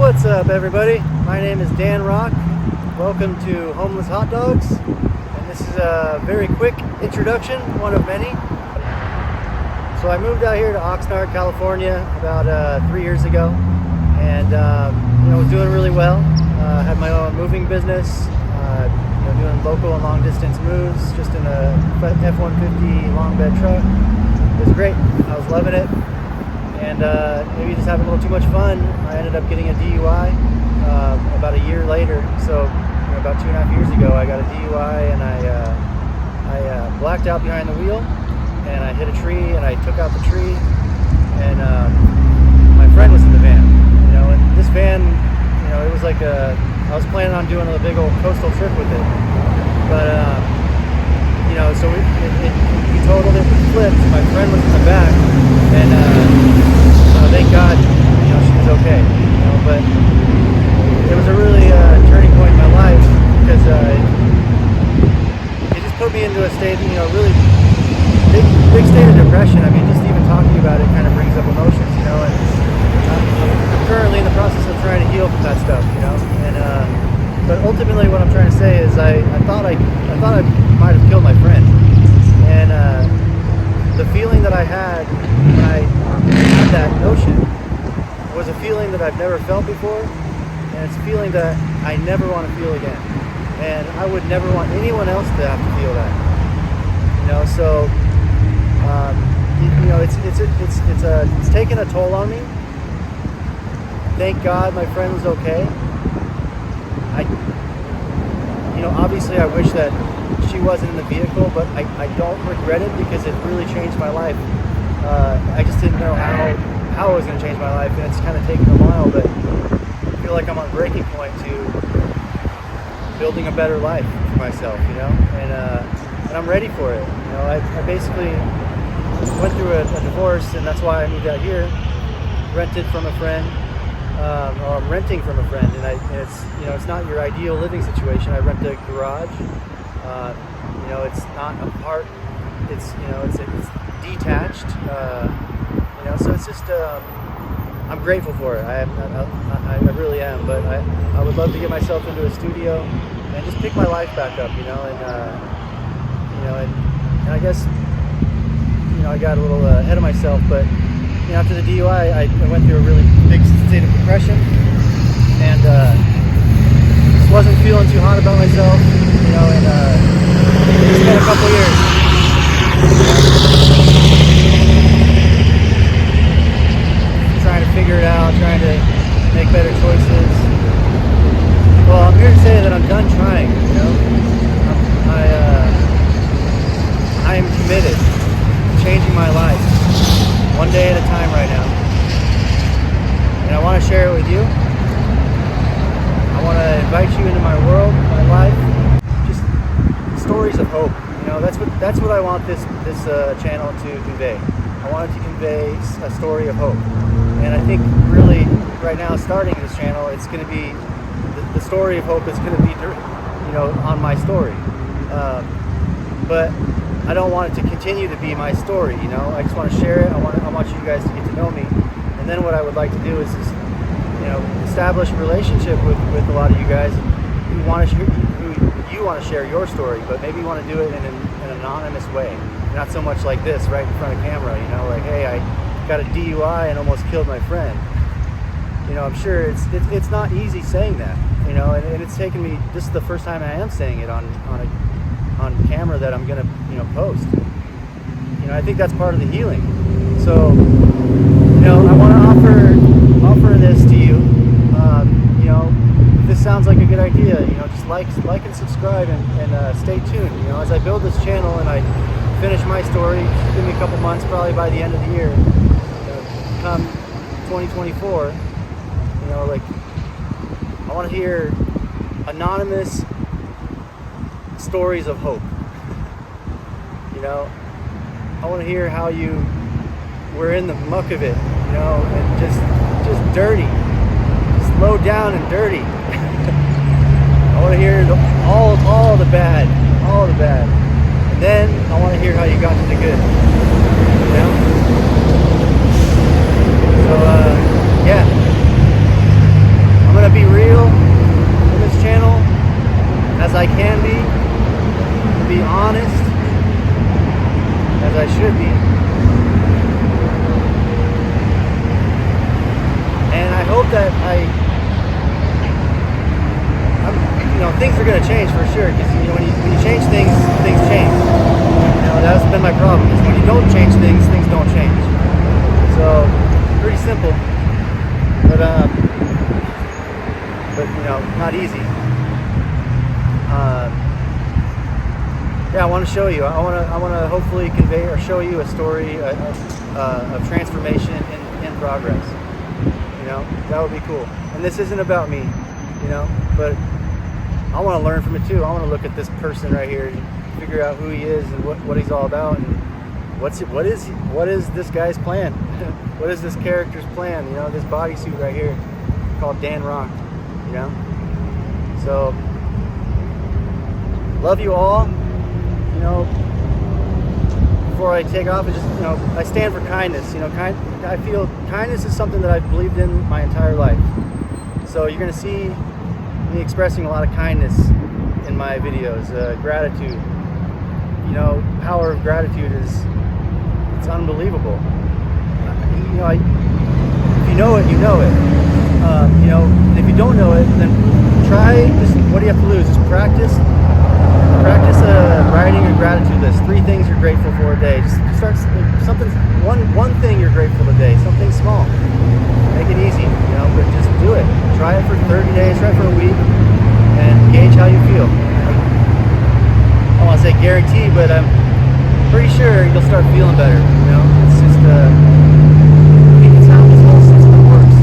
What's up, everybody? My name is Dan Rock. Welcome to Homeless Hot Dogs. And this is a very quick introduction, one of many. So I moved out here to Oxnard, California about 3 years ago. And, was doing really well. Had my own moving business, doing local and long distance moves, just in a F-150 long bed truck. It was great. I was loving it. And maybe just having a little too much fun, I ended up getting a DUI about a year later. So about 2.5 years ago, I got a DUI, and I blacked out behind the wheel, and I hit a tree, and I took out the tree, and my friend was in the van. And this van, it was like I was planning on doing a big old coastal trip with it, but so he totaled it, we flipped. My friend was in the back, and thank God, she was okay. But it was a really turning point in my life, because it just put me into a state, really big state of depression. I mean, just even talking about it kind of brings up emotions, and I'm currently in the process of trying to heal from that stuff, but ultimately what I'm trying to say is I thought I might have killed my friend, and the feeling that I had when I had that notion was a feeling that I've never felt before, and it's a feeling that I never want to feel again, and I would never want anyone else to have to feel that, so it's taken a toll on me. Thank God my friend was okay. Obviously I wish that she wasn't in the vehicle, but I don't regret it, because it really changed my life. I just didn't know how it was going to change my life, and it's kind of taken a while, but I feel like I'm on a breaking point to building a better life for myself, and I'm ready for it. I basically went through a divorce, and that's why I moved out here, rented from a friend. I'm renting from a friend, and it's not your ideal living situation. I rent a garage. It's not a part. It's detached. So it's just I'm grateful for it. I really am. But I would love to get myself into a studio and just pick my life back up. And I guess I got a little ahead of myself, but. After the DUI, I went through a really big state of depression, and just wasn't feeling too hot about myself, and it's been a couple years. Trying to figure it out, trying to make better choices. Well, I'm here to say that I'm done trying, I am committed to changing my life. One day at a time right now. And I want to share it with you. I want to invite you into my world, my life. Just stories of hope. That's what I want this channel to convey. I want it to convey a story of hope. And I think really right now, starting this channel, it's going to be the story of hope is going to be on my story. But I don't want it to continue to be my story, I just want to share it. I want you guys to get to know me. And then what I would like to do is just, establish a relationship with a lot of you guys who want to share your story, but maybe you want to do it in an anonymous way. Not so much like this, right in front of camera, like, hey, I got a DUI and almost killed my friend. I'm sure it's not easy saying that, and it's taken me, this is the first time I am saying it on camera that I'm gonna post. I think that's part of the healing. So I want to offer this to you. If this sounds like a good idea, just like and subscribe, and stay tuned. As I build this channel and I finish my story, give me a couple months, probably by the end of the year, come 2024, I want to hear anonymous stories of hope. I want to hear how you were in the muck of it, and just dirty, just low down and dirty. I want to hear all the bad, and then I want to hear how you got to the good. So yeah. things are going to change for sure, because when you change things, things change. That's been my problem, is when you don't change things, things don't change. So pretty simple, but not easy. I want to show you. I want to hopefully convey or show you a story of transformation in progress. That would be cool. And this isn't about me, but I want to learn from it too. I want to look at this person right here and figure out who he is and what he's all about, and what is this guy's plan? What is this character's plan? This bodysuit right here called Dan Rock. So love you all. Before I take off, I stand for kindness. I feel kindness is something that I've believed in my entire life. So you're gonna see me expressing a lot of kindness in my videos. Gratitude. Power of gratitude it's unbelievable. If you know it, you know it. And if you don't know it, then try. What do you have to lose? Just practice writing a gratitude list. 3 things you're grateful for a day. Just start something. One thing you're grateful today. Something small. Make it easy. But just do it. Try it for 30 days. Try it for a week, and gauge how you feel. I don't want to say guarantee, but I'm pretty sure you'll start feeling better. It's just I think it's how this whole system works.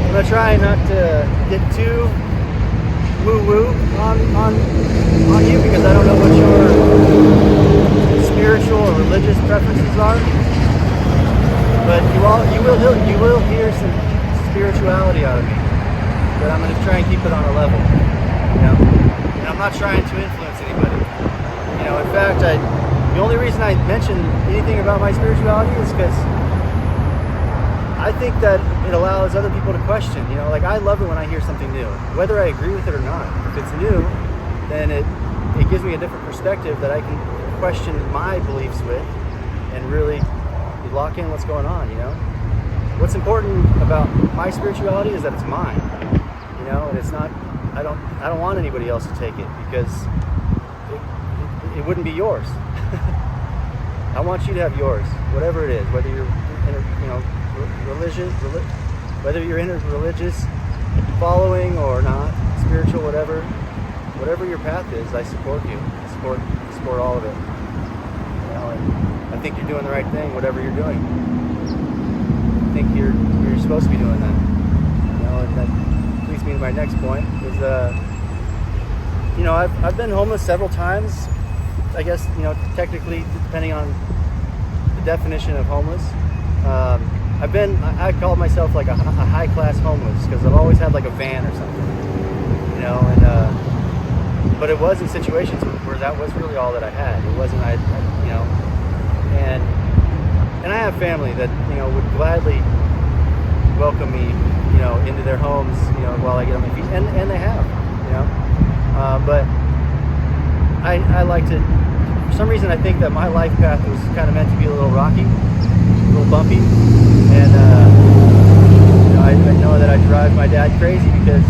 I'm gonna try not to get too woo-woo on you, because I don't know what your spiritual or religious preferences are, but you will hear some spirituality out of me, but I'm going to try and keep it on a level, and I'm not trying to influence anybody. In fact, the only reason I mention anything about my spirituality is because I think that it allows other people to question. I love it when I hear something new, whether I agree with it or not. If it's new, then it gives me a different perspective that I can question my beliefs with and really lock in what's going on. What's important about my spirituality is that it's mine. And it's not. I don't want anybody else to take it, because it wouldn't be yours. I want you to have yours, whatever it is, whether you're whether you're in a religious following or not, spiritual, whatever your path is, I support you. I support all of it. And I think you're doing the right thing, whatever you're doing. I think you're supposed to be doing that. And that leads me to my next point. Is I've been homeless several times. I guess technically, depending on the definition of homeless. I call myself like a high-class homeless, because I've always had like a van or something, but it was in situations where that was really all that I had. It wasn't, and I have family that, would gladly welcome me, into their homes, while I get on my feet, and they have, but I like to, for some reason I think that my life path was kind of meant to be a little rocky, a little bumpy, and I know that I drive my dad crazy, because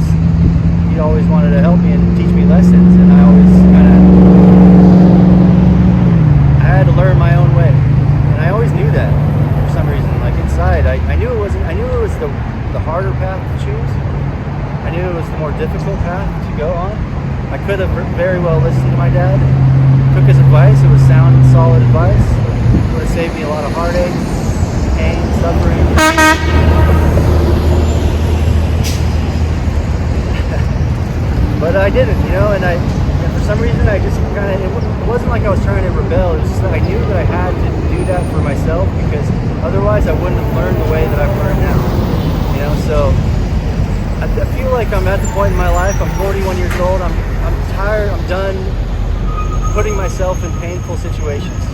he always wanted to help me and teach me lessons, and I always I had to learn my own way, and I always knew that for some reason. Like inside, I knew it was the harder path to choose. I knew it was the more difficult path to go on. I could have very well listened to my dad, took his advice. It was sound, solid advice. It would have saved me a lot of heartache, pain, suffering. But I didn't, and for some reason I just it wasn't like I was trying to rebel. It was just that I knew that I had to do that for myself, because otherwise I wouldn't have learned the way that I've learned now. So I feel like I'm at the point in my life. I'm 41 years old. I'm tired. I'm done putting myself in painful situations.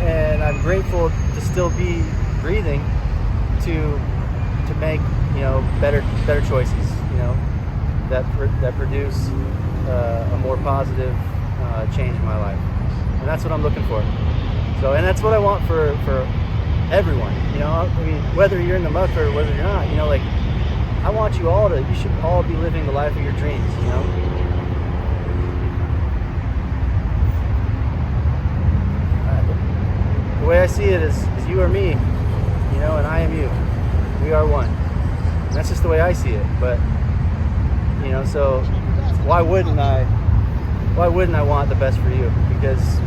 And I'm grateful to still be breathing, to make better choices, that produce a more positive change in my life, and that's what I'm looking for. So, and that's what I want for everyone. You know, I mean, whether you're in the muck or whether you're not, you know, like, I want you all to, you should all be living the life of your dreams, you know? The way I see it is you are me, you know, and I am you. We are one. And that's just the way I see it. But, you know, so why wouldn't I want the best for you? Because,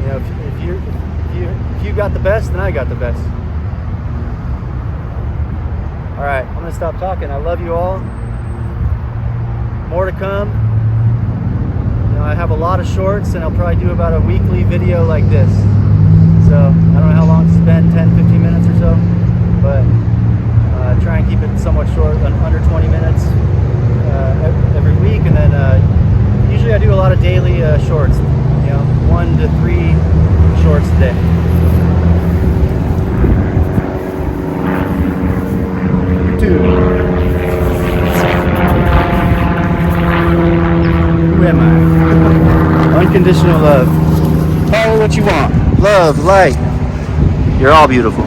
you know, if you got the best, then I got the best. All right, I'm gonna stop talking. I love you all. More to come. You know, I have a lot of shorts, and I'll probably do about a weekly video like this. So I don't know how long to spend, 10, 15 minutes or so, but try and keep it somewhat short, under 20 minutes every week, and then usually I do a lot of daily shorts. You know, 1 to 3 shorts a day. Who am I? Unconditional love. Follow what you want. Love, light. You're all beautiful.